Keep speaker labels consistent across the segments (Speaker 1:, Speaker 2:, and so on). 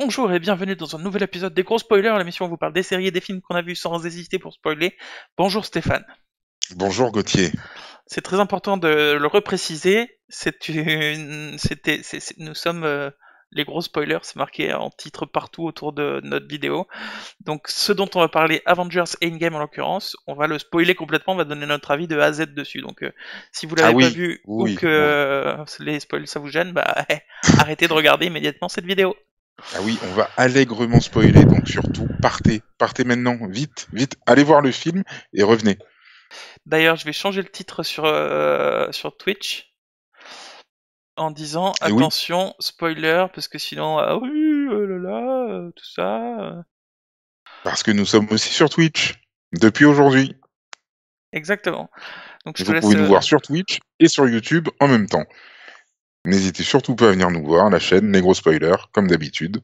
Speaker 1: Bonjour et bienvenue dans un nouvel épisode des gros spoilers, l'émission où on vous parle des séries et des films qu'on a vus sans hésiter pour spoiler. Bonjour Stéphane.
Speaker 2: Bonjour Gauthier.
Speaker 1: C'est très important de le repréciser, nous sommes les gros spoilers, c'est marqué en titre partout autour de notre vidéo. Donc ce dont on va parler, Avengers Endgame en l'occurrence, on va le spoiler complètement, on va donner notre avis de A à Z dessus. Donc si vous
Speaker 2: Ah
Speaker 1: l'avez pas
Speaker 2: oui,
Speaker 1: vu ou
Speaker 2: oui,
Speaker 1: que
Speaker 2: oui.
Speaker 1: les spoils ça vous gêne, bah arrêtez de regarder immédiatement cette vidéo.
Speaker 2: Ah oui, on va allègrement spoiler, donc surtout partez maintenant, vite, vite, allez voir le film et revenez.
Speaker 1: D'ailleurs, je vais changer le titre sur Twitch en disant
Speaker 2: Et oui,
Speaker 1: attention, spoiler, parce que sinon, ah oui, oh là là, tout ça.
Speaker 2: parce que nous sommes aussi sur Twitch depuis aujourd'hui.
Speaker 1: Exactement. Donc je te
Speaker 2: Vous
Speaker 1: laisse.
Speaker 2: pouvez nous voir sur Twitch et sur YouTube en même temps. N'hésitez surtout pas à venir nous voir, la chaîne Les Gros Spoilers, comme d'habitude.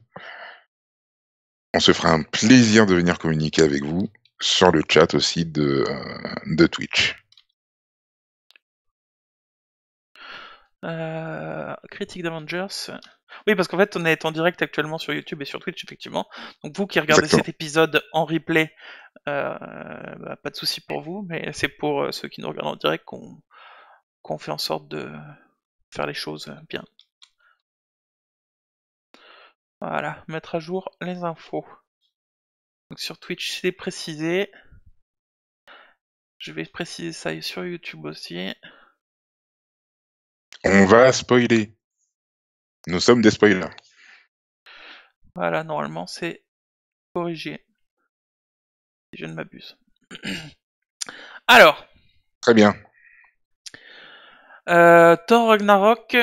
Speaker 2: On se fera un plaisir de venir communiquer avec vous sur le chat aussi de Twitch.
Speaker 1: Critique d'Avengers. Oui, parce qu'en fait, on est en direct actuellement sur YouTube et sur Twitch, effectivement. Donc vous qui regardez
Speaker 2: Exactement.
Speaker 1: cet épisode en replay, pas de souci pour vous, mais c'est pour ceux qui nous regardent en direct qu'on fait en sorte de faire les choses bien. Voilà, mettre à jour les infos. Donc sur Twitch, c'est précisé. Je vais préciser ça sur YouTube aussi.
Speaker 2: On va spoiler. Nous sommes des spoilers.
Speaker 1: Voilà, normalement c'est corrigé. Si je ne m'abuse. Alors,
Speaker 2: Très bien.
Speaker 1: Thor Ragnarok.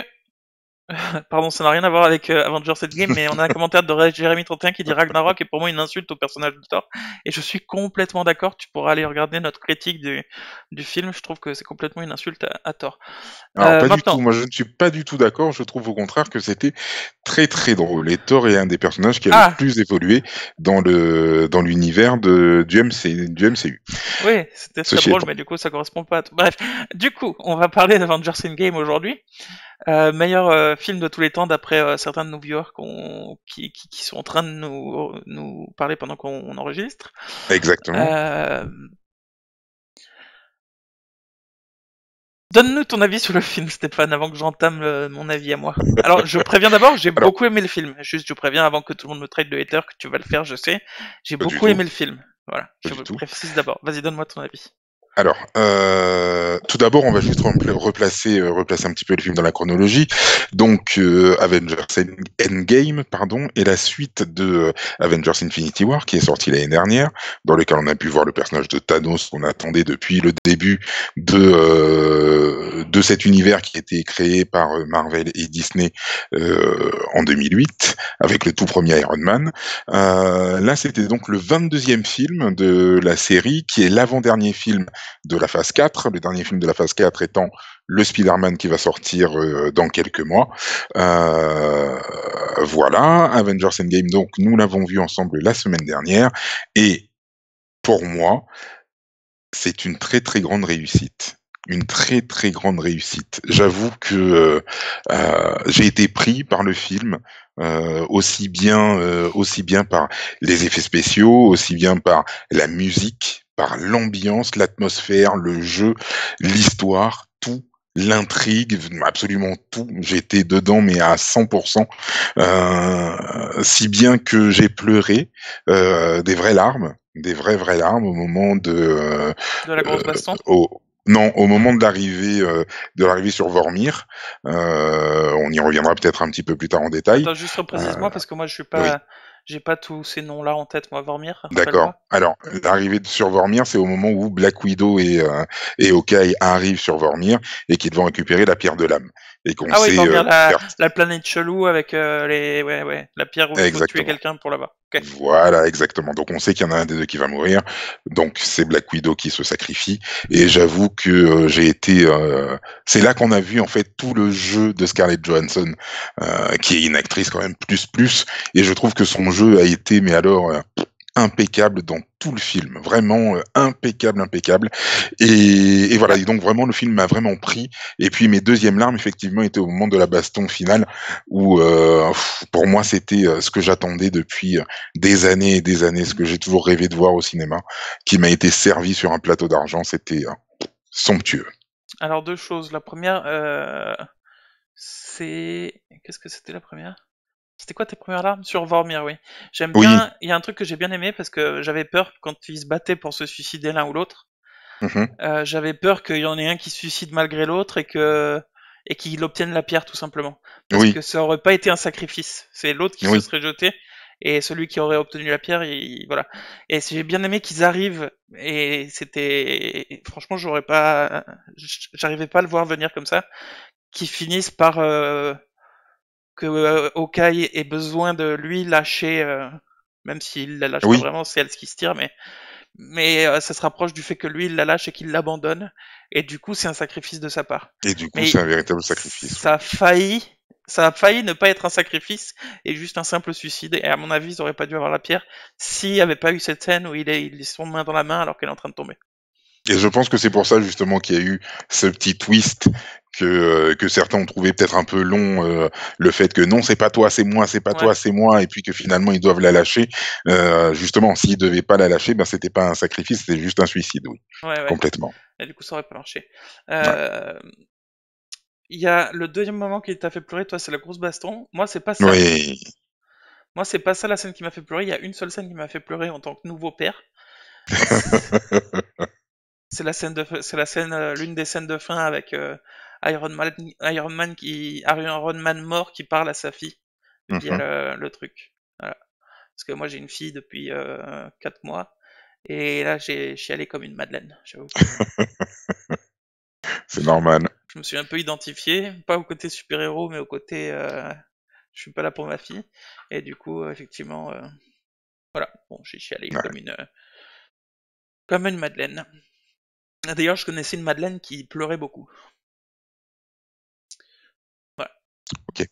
Speaker 1: Pardon, ça n'a rien à voir avec Avengers Endgame, mais on a un commentaire de Jérémy31 qui dit Ragnarok est pour moi une insulte au personnage de Thor. Et je suis complètement d'accord, tu pourras aller regarder notre critique du film, je trouve que c'est complètement une insulte à Thor.
Speaker 2: Alors pas du
Speaker 1: Maintenant.
Speaker 2: tout, moi je ne suis pas du tout d'accord, je trouve au contraire que c'était très très drôle. Et Thor est un des personnages qui a le
Speaker 1: Ah,
Speaker 2: plus évolué dans l'univers du MCU.
Speaker 1: oui, c'était très
Speaker 2: Ceci
Speaker 1: drôle,
Speaker 2: étant.
Speaker 1: mais du coup ça correspond pas à tout. Bref, du coup, on va parler d'Avengers Endgame aujourd'hui. Meilleur film de tous les temps d'après certains de nos viewers qui sont en train de nous parler pendant qu'on enregistre.
Speaker 2: Exactement.
Speaker 1: Euh, Donne-nous ton avis sur le film, Stéphane, avant que j'entame mon avis à moi. Alors, je préviens d'abord, j'ai
Speaker 2: Alors,
Speaker 1: beaucoup aimé le film. Juste, je préviens avant que tout le monde me traite de hater que tu vas le faire, je sais. J'ai
Speaker 2: pas du
Speaker 1: beaucoup
Speaker 2: tout,
Speaker 1: aimé le film. Voilà,
Speaker 2: pas
Speaker 1: je
Speaker 2: du
Speaker 1: vous
Speaker 2: tout.
Speaker 1: précise d'abord. Vas-y, donne-moi ton avis.
Speaker 2: Alors, tout d'abord, on va juste replacer un petit peu le film dans la chronologie. Donc, Avengers Endgame, pardon, est la suite de Avengers Infinity War, qui est sorti l'année dernière, dans lequel on a pu voir le personnage de Thanos qu'on attendait depuis le début de cet univers qui a été créé par Marvel et Disney en 2008, avec le tout premier Iron Man. Là, c'était donc le 22e film de la série, qui est l'avant-dernier film de la phase 4, le dernier film de la phase 4 étant le Spider-Man qui va sortir dans quelques mois. Voilà, Avengers Endgame, donc nous l'avons vu ensemble la semaine dernière, et pour moi, c'est une très très grande réussite. Une très très grande réussite. J'avoue que j'ai été pris par le film, aussi bien par les effets spéciaux, aussi bien par la musique, par l'ambiance, l'atmosphère, le jeu, l'histoire, tout, l'intrigue, absolument tout. J'étais dedans, mais à 100%, si bien que j'ai pleuré des vraies larmes, des vraies larmes au moment
Speaker 1: De la grosse baston.
Speaker 2: non, au moment de l'arrivée sur Vormir. On y reviendra peut-être un petit peu plus tard en détail.
Speaker 1: Attends, juste reprécise-moi parce que moi je suis
Speaker 2: Oui,
Speaker 1: pas, j'ai pas tous ces noms-là en tête. Moi, Vormir,
Speaker 2: d'accord.
Speaker 1: rappelle-moi.
Speaker 2: Alors, l'arrivée sur Vormir, c'est au moment où Black Widow et Hawkeye arrivent sur Vormir et qu'ils vont récupérer la pierre de l'âme. Et qu'on
Speaker 1: Ah oui,
Speaker 2: sait
Speaker 1: Vormir,
Speaker 2: faire.
Speaker 1: la planète chelou avec la pierre où il faut tuer
Speaker 2: Exactement.
Speaker 1: quelqu'un pour là-bas. Ok.
Speaker 2: Voilà, exactement. Donc on sait qu'il y en a un des deux qui va mourir. Donc c'est Black Widow qui se sacrifie. Et j'avoue que c'est là qu'on a vu en fait tout le jeu de Scarlett Johansson, qui est une actrice quand même plus. Et je trouve que son jeu a été, mais alors, impeccable dans tout le film, vraiment impeccable, impeccable. Et voilà, et donc vraiment le film m'a vraiment pris. Et puis mes deuxièmes larmes, effectivement, étaient au moment de la baston finale, où pour moi c'était ce que j'attendais depuis des années et des années, ce que j'ai toujours rêvé de voir au cinéma, qui m'a été servi sur un plateau d'argent. C'était somptueux.
Speaker 1: Alors deux choses. La première, c'est... Qu'est-ce que c'était la première? C'était quoi tes premières larmes? Sur Vormir, oui. J'aime
Speaker 2: Oui.
Speaker 1: bien, il y a un truc que j'ai bien aimé parce que j'avais peur quand ils se battaient pour se suicider l'un ou l'autre.
Speaker 2: Mhm.
Speaker 1: J'avais peur qu'il y en ait un qui se suicide malgré l'autre et qu'il obtienne la pierre tout simplement. Parce
Speaker 2: Oui,
Speaker 1: que ça aurait pas été un sacrifice. C'est l'autre qui se
Speaker 2: oui.
Speaker 1: serait jeté et celui qui aurait obtenu la pierre, voilà. Et j'ai bien aimé qu'ils arrivent et franchement, j'arrivais pas à le voir venir comme ça, qu'ils finissent par que Hawkeye ait besoin de lui lâcher, même s'il la lâche pas
Speaker 2: Oui.
Speaker 1: vraiment, c'est elle qui se tire, mais ça se rapproche du fait que lui, il la lâche et qu'il l'abandonne, et du coup, c'est un sacrifice de sa part.
Speaker 2: Et du coup, c'est
Speaker 1: Mais
Speaker 2: un véritable sacrifice, oui.
Speaker 1: ça a failli ne pas être un sacrifice et juste un simple suicide. Et à mon avis, ils auraient pas dû avoir la pierre s'il n'y avait pas eu cette scène où il est son main dans la main alors qu'elle est en train de tomber.
Speaker 2: Et je pense que c'est pour ça justement qu'il y a eu ce petit twist que certains ont trouvé peut-être un peu long, le fait que non, c'est pas toi, c'est moi, c'est pas
Speaker 1: Ouais,
Speaker 2: toi, c'est moi, et puis que finalement ils doivent la lâcher. Justement, s'ils devaient pas la lâcher, ben c'était pas un sacrifice, c'était juste un suicide, oui,
Speaker 1: ouais, ouais.
Speaker 2: complètement.
Speaker 1: Et du coup, ça aurait pas marché.
Speaker 2: Ouais.
Speaker 1: Euh, Il y a le deuxième moment qui t'a fait pleurer, toi, c'est la grosse baston. Moi, c'est pas ça.
Speaker 2: Oui.
Speaker 1: Moi, c'est pas ça la scène qui m'a fait pleurer. Il y a une seule scène qui m'a fait pleurer en tant que nouveau père. C'est la scène l'une des scènes de fin avec Iron Man, Iron Man mort qui parle à sa fille via
Speaker 2: Mhm.
Speaker 1: le truc. Voilà. Parce que moi, j'ai une fille depuis 4 mois et là, j'ai chialé comme une madeleine. J'avoue que
Speaker 2: C'est normal.
Speaker 1: je me suis un peu identifié, pas au côté super-héros, mais au côté je suis pas là pour ma fille. Et du coup, effectivement, voilà. Bon, j'ai chialé
Speaker 2: Ouais.
Speaker 1: comme une madeleine. D'ailleurs, je connaissais une madeleine qui pleurait beaucoup. Voilà.
Speaker 2: Ok.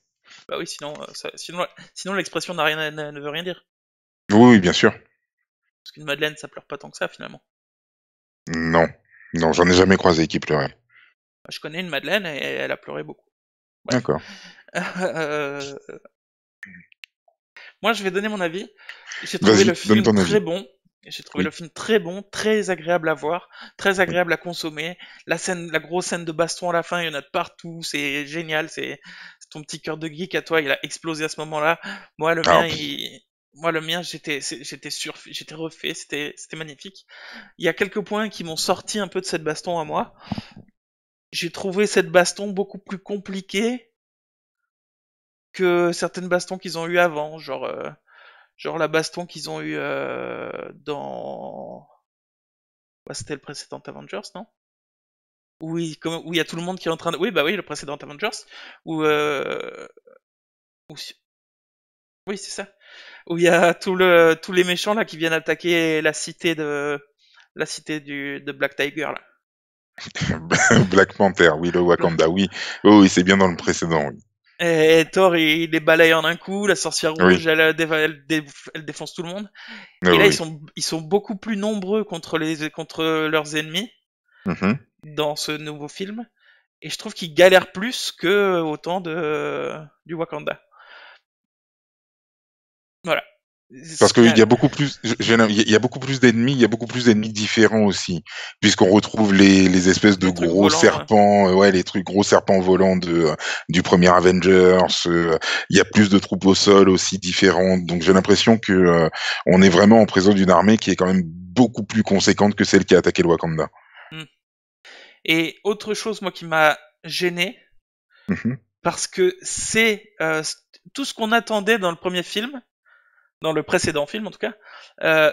Speaker 1: Bah oui, sinon l'expression n'a rien, ne veut rien dire.
Speaker 2: Oui, oui, bien sûr.
Speaker 1: Parce qu'une madeleine, ça pleure pas tant que ça, finalement.
Speaker 2: Non, non, j'en ai jamais croisé qui pleurait.
Speaker 1: Bah, je connais une madeleine et elle a pleuré beaucoup. Bref.
Speaker 2: D'accord.
Speaker 1: Euh, Moi, je vais donner mon avis. J'ai trouvé
Speaker 2: Vas-y,
Speaker 1: le
Speaker 2: donne
Speaker 1: film
Speaker 2: ton
Speaker 1: très
Speaker 2: avis.
Speaker 1: bon. J'ai trouvé le
Speaker 2: Oui,
Speaker 1: film très bon, très agréable à voir, très
Speaker 2: oui.
Speaker 1: agréable à consommer. La grosse scène de baston à la fin, il y en a de partout, c'est génial. C'est ton petit cœur de geek à toi, il a explosé à ce moment-là. Moi, le
Speaker 2: Ah
Speaker 1: mien,
Speaker 2: oui.
Speaker 1: j'étais refait, c'était magnifique. Il y a quelques points qui m'ont sorti un peu de cette baston à moi. J'ai trouvé cette baston beaucoup plus compliquée que certaines bastons qu'ils ont eu avant, genre la baston qu'ils ont eu dans... Bah, c'était le précédent Avengers, non? Où il y a tout le monde qui est en train de... Oui, bah oui, le précédent Avengers. Où... où si- Oui, c'est ça. Où il y a tous les méchants là qui viennent attaquer la cité de Black Tiger là.
Speaker 2: Black Panther, oui, le Wakanda, oui. Oh, oui, c'est bien dans le précédent, oui.
Speaker 1: Et Thor, il les balaye en un coup, la sorcière
Speaker 2: Oui,
Speaker 1: rouge, elle défonce tout le monde.
Speaker 2: oui,
Speaker 1: Et là,
Speaker 2: oui.
Speaker 1: ils sont beaucoup plus nombreux contre leurs ennemis
Speaker 2: Mhm.
Speaker 1: dans ce nouveau film. Et je trouve qu'ils galèrent plus que au temps du Wakanda. Voilà.
Speaker 2: Parce
Speaker 1: Ce qui
Speaker 2: qu'il y
Speaker 1: a-
Speaker 2: a beaucoup plus, il y a beaucoup plus d'ennemis, il y a beaucoup plus d'ennemis différents aussi, puisqu'on retrouve les espèces de
Speaker 1: Les trucs
Speaker 2: gros
Speaker 1: volants, ouais.
Speaker 2: serpents, ouais, les trucs gros serpents volants du premier Avengers. Il y a plus de troupes au sol aussi différentes. Donc j'ai l'impression que on est vraiment en présence d'une armée qui est quand même beaucoup plus conséquente que celle qui a attaqué le Wakanda.
Speaker 1: Mm. Et autre chose, moi, qui m'a gêné,
Speaker 2: Mhm.
Speaker 1: parce que c'est tout ce qu'on attendait dans le premier film, dans le précédent film en tout cas,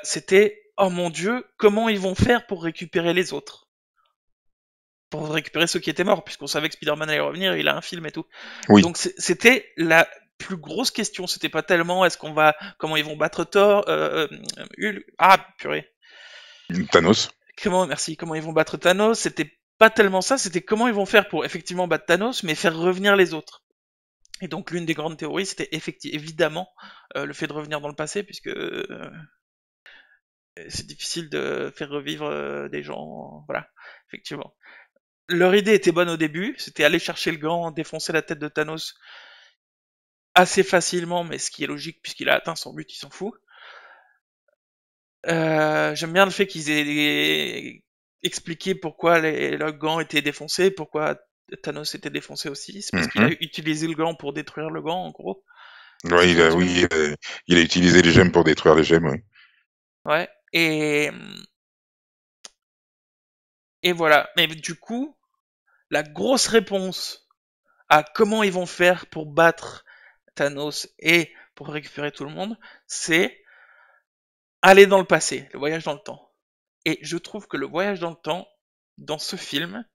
Speaker 1: c'était oh mon dieu, comment ils vont faire pour récupérer les autres, pour récupérer ceux qui étaient morts, puisqu'on savait que Spider-Man allait revenir, il a un film et tout.
Speaker 2: Oui,
Speaker 1: Donc c'était la plus grosse question. C'était pas tellement comment ils vont battre Thor, Hulk. Ah purée.
Speaker 2: Thanos.
Speaker 1: Comment ils vont battre Thanos. C'était pas tellement ça. C'était comment ils vont faire pour effectivement battre Thanos, mais faire revenir les autres. Et donc l'une des grandes théories, c'était évidemment le fait de revenir dans le passé, puisque c'est difficile de faire revivre des gens. Voilà, effectivement. Leur idée était bonne au début, c'était aller chercher le gant, défoncer la tête de Thanos assez facilement, mais ce qui est logique puisqu'il a atteint son but, il s'en fout. J'aime bien le fait qu'ils aient expliqué pourquoi le gant était défoncé, pourquoi Thanos était défoncé aussi. C'est parce qu'il a
Speaker 2: Mhm.
Speaker 1: utilisé le gant pour détruire le gant, en gros.
Speaker 2: Ouais,
Speaker 1: Si je résume.
Speaker 2: oui, il a utilisé les gemmes pour détruire les gemmes, oui.
Speaker 1: Ouais. Et voilà. Mais du coup, la grosse réponse à comment ils vont faire pour battre Thanos et pour récupérer tout le monde, c'est aller dans le passé, le voyage dans le temps. Et je trouve que le voyage dans le temps, dans ce film,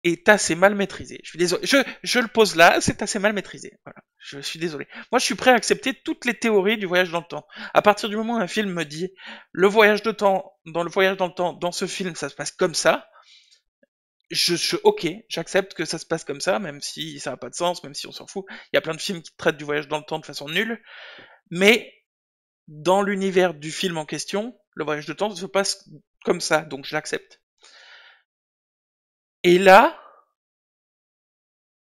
Speaker 1: est assez mal maîtrisé. Je suis désolé. Je le pose là, c'est assez mal maîtrisé. Voilà. Je suis désolé. Moi, je suis prêt à accepter toutes les théories du voyage dans le temps. À partir du moment où un film me dit le voyage de temps, dans le voyage dans le temps, dans ce film, ça se passe comme ça, ok, j'accepte que ça se passe comme ça, même si ça n'a pas de sens, même si on s'en fout. Il y a plein de films qui traitent du voyage dans le temps de façon nulle, mais dans l'univers du film en question, le voyage de temps se passe comme ça, donc je l'accepte. Et là,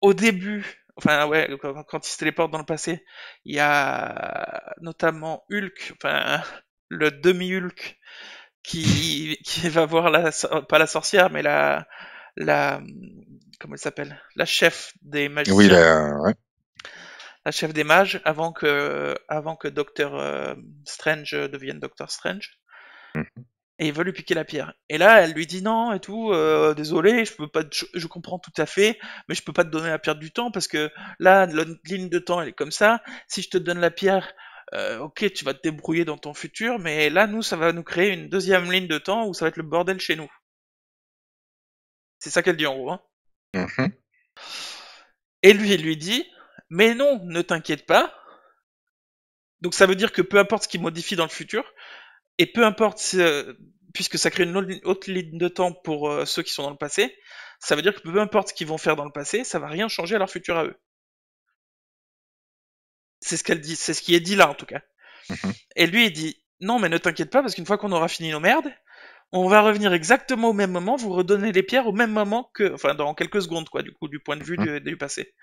Speaker 1: au début, enfin ouais, quand il se téléporte dans le passé, il y a notamment Hulk, enfin le demi-Hulk, qui va voir pas la sorcière, mais la, comment elle s'appelle? La chef des
Speaker 2: Oui,
Speaker 1: magiciens,
Speaker 2: ouais.
Speaker 1: la chef des mages, avant que Docteur Strange devienne Docteur Strange.
Speaker 2: Mhm.
Speaker 1: Et il veut lui piquer la pierre. Et là, elle lui dit non et tout, désolé, je peux pas, je comprends tout à fait, mais je peux pas te donner la pierre du temps parce que là, la ligne de temps elle est comme ça. Si je te donne la pierre, ok, tu vas te débrouiller dans ton futur, mais là, nous, ça va nous créer une deuxième ligne de temps où ça va être le bordel chez nous. C'est ça qu'elle dit en gros. Hein.
Speaker 2: Mhm.
Speaker 1: Et lui, il lui dit, mais non, ne t'inquiète pas. Donc ça veut dire que peu importe ce qu'il modifie dans le futur, et peu importe, puisque ça crée une autre ligne de temps pour ceux qui sont dans le passé, ça veut dire que peu importe ce qu'ils vont faire dans le passé, ça va rien changer à leur futur à eux. C'est ce qu'elle dit, c'est ce qui est dit là en tout cas.
Speaker 2: Mhm.
Speaker 1: Et lui il dit non mais ne t'inquiète pas parce qu'une fois qu'on aura fini nos merdes, on va revenir exactement au même moment, vous redonner les pierres au même moment que, enfin dans quelques secondes quoi, du coup du point de vue
Speaker 2: Mhm.
Speaker 1: du passé.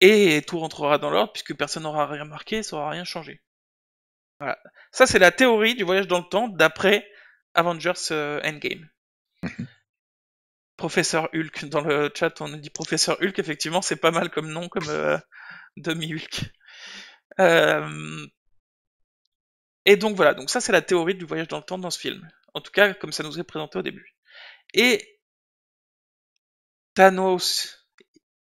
Speaker 1: Et tout rentrera dans l'ordre puisque personne n'aura rien marqué, ça aura rien changé. Voilà. Ça c'est la théorie du voyage dans le temps d'après Avengers Endgame.
Speaker 2: Mhm.
Speaker 1: Professeur Hulk, dans le chat, on nous dit Professeur Hulk, effectivement, c'est pas mal comme nom, comme demi-Hulk. Euh, et donc voilà, donc ça c'est la théorie du voyage dans le temps dans ce film. En tout cas, comme ça nous est présenté au début. Et Thanos,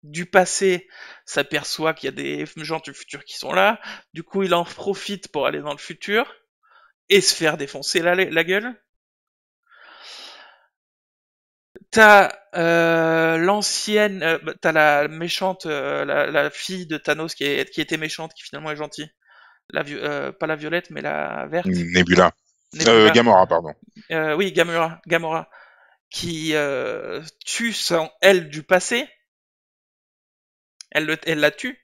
Speaker 1: du passé, s'aperçoit qu'il y a des gens du futur qui sont là. Du coup, il en profite pour aller dans le futur et se faire défoncer la gueule. T'as l'ancienne, t'as la méchante, la fille de Thanos qui était méchante, qui finalement est gentille. Pas la violette, mais la verte.
Speaker 2: Nebula.
Speaker 1: Nebula.
Speaker 2: Gamora, pardon.
Speaker 1: Oui, Gamora, qui tue son elle du passé. Elle la tue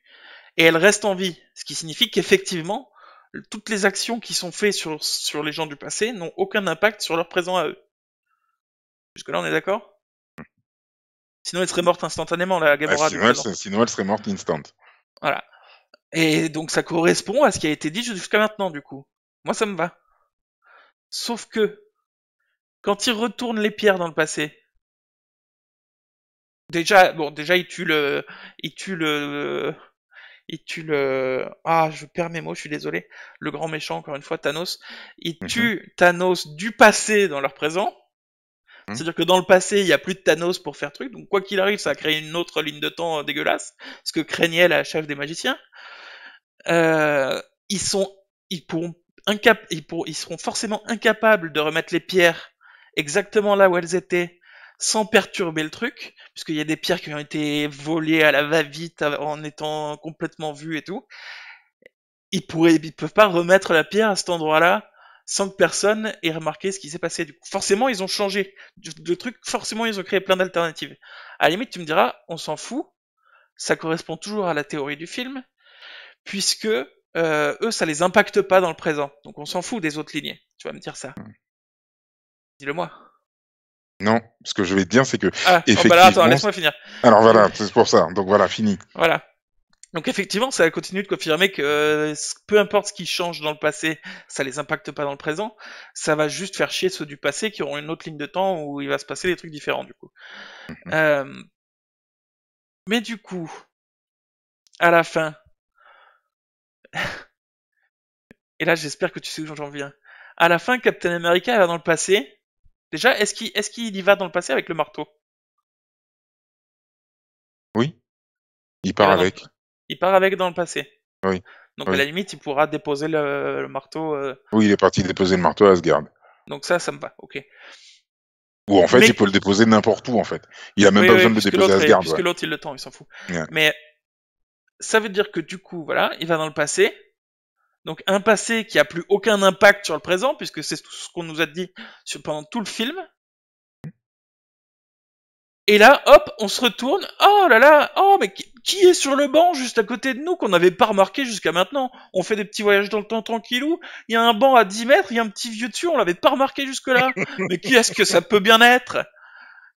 Speaker 1: et elle reste en vie, ce qui signifie qu'effectivement, toutes les actions qui sont faites sur les gens du passé n'ont aucun impact sur leur présent à eux. Jusque là, on est d'accord? Sinon, elle serait morte instantanément, la
Speaker 2: Ah,
Speaker 1: Gamora du présent.
Speaker 2: sinon, elle serait morte instant.
Speaker 1: Voilà. Et donc ça correspond à ce qui a été dit jusqu'à maintenant, du coup. Moi, ça me va. Sauf que, quand il retourne les pierres dans le passé, déjà, il tue le, je perds mes mots, je suis désolé. Le grand méchant, encore une fois, Thanos. Il
Speaker 2: Mhm.
Speaker 1: tue Thanos du passé dans leur présent.
Speaker 2: Mhm.
Speaker 1: C'est-à-dire que dans le passé, il n'y a plus de Thanos pour faire truc. Donc, quoi qu'il arrive, ça a créé une autre ligne de temps dégueulasse. Ce que craignait la chef des magiciens. Euh, ils sont, ils pourront ils seront forcément incapables de remettre les pierres exactement là où elles étaient sans perturber le truc, puisqu'il y a des pierres qui ont été volées à la va-vite en étant complètement vues et tout. Ils peuvent pas remettre la pierre à cet endroit-là sans que personne ait remarqué ce qui s'est passé. Du coup, forcément, ils ont changé le truc. Forcément, ils ont créé plein d'alternatives. À la limite, tu me diras, on s'en fout. Ça correspond toujours à la théorie du film, puisque eux, ça les impacte pas dans le présent. Donc on s'en fout des autres lignées. Tu vas me dire ça. Dis-le-moi.
Speaker 2: Non, ce que je vais te dire, c'est que
Speaker 1: Ah, oh, bah là, attends,
Speaker 2: effectivement.
Speaker 1: laisse-moi finir.
Speaker 2: Alors voilà, c'est pour ça. Donc voilà, fini.
Speaker 1: Voilà. Donc effectivement, ça continue de confirmer que peu importe ce qui change dans le passé, ça les impacte pas dans le présent. Ça va juste faire chier ceux du passé qui auront une autre ligne de temps où il va se passer des trucs différents du coup. Mais du coup, à la fin, et là j'espère que tu sais où j'en viens. À la fin, Captain America va dans le passé. Déjà, est-ce qu'il y va dans le passé avec le marteau?
Speaker 2: Oui, il part avec.
Speaker 1: Il part avec dans le passé.
Speaker 2: Oui.
Speaker 1: Donc à
Speaker 2: Oui.
Speaker 1: la limite, il pourra déposer le marteau.
Speaker 2: Oui, il est parti déposer le marteau à Asgard.
Speaker 1: Donc ça me va, ok.
Speaker 2: Ou en fait,
Speaker 1: Mais
Speaker 2: il peut le déposer n'importe où, en fait. Il a même pas besoin de le déposer à Asgard.
Speaker 1: puisque l'autre il le tend, il s'en fout.
Speaker 2: Ouais.
Speaker 1: Mais ça veut dire que du coup, voilà, il va dans le passé. Donc un passé qui a plus aucun impact sur le présent, puisque c'est tout ce qu'on nous a dit pendant tout le film. Et là, hop, on se retourne. Oh là là, oh mais qui est sur le banc juste à côté de nous qu'on n'avait pas remarqué jusqu'à maintenant? On fait des petits voyages dans le temps tranquillou. Il y a un banc à 10 mètres, il y a un petit vieux dessus, on l'avait pas remarqué jusque-là. Mais qui est-ce que ça peut bien être?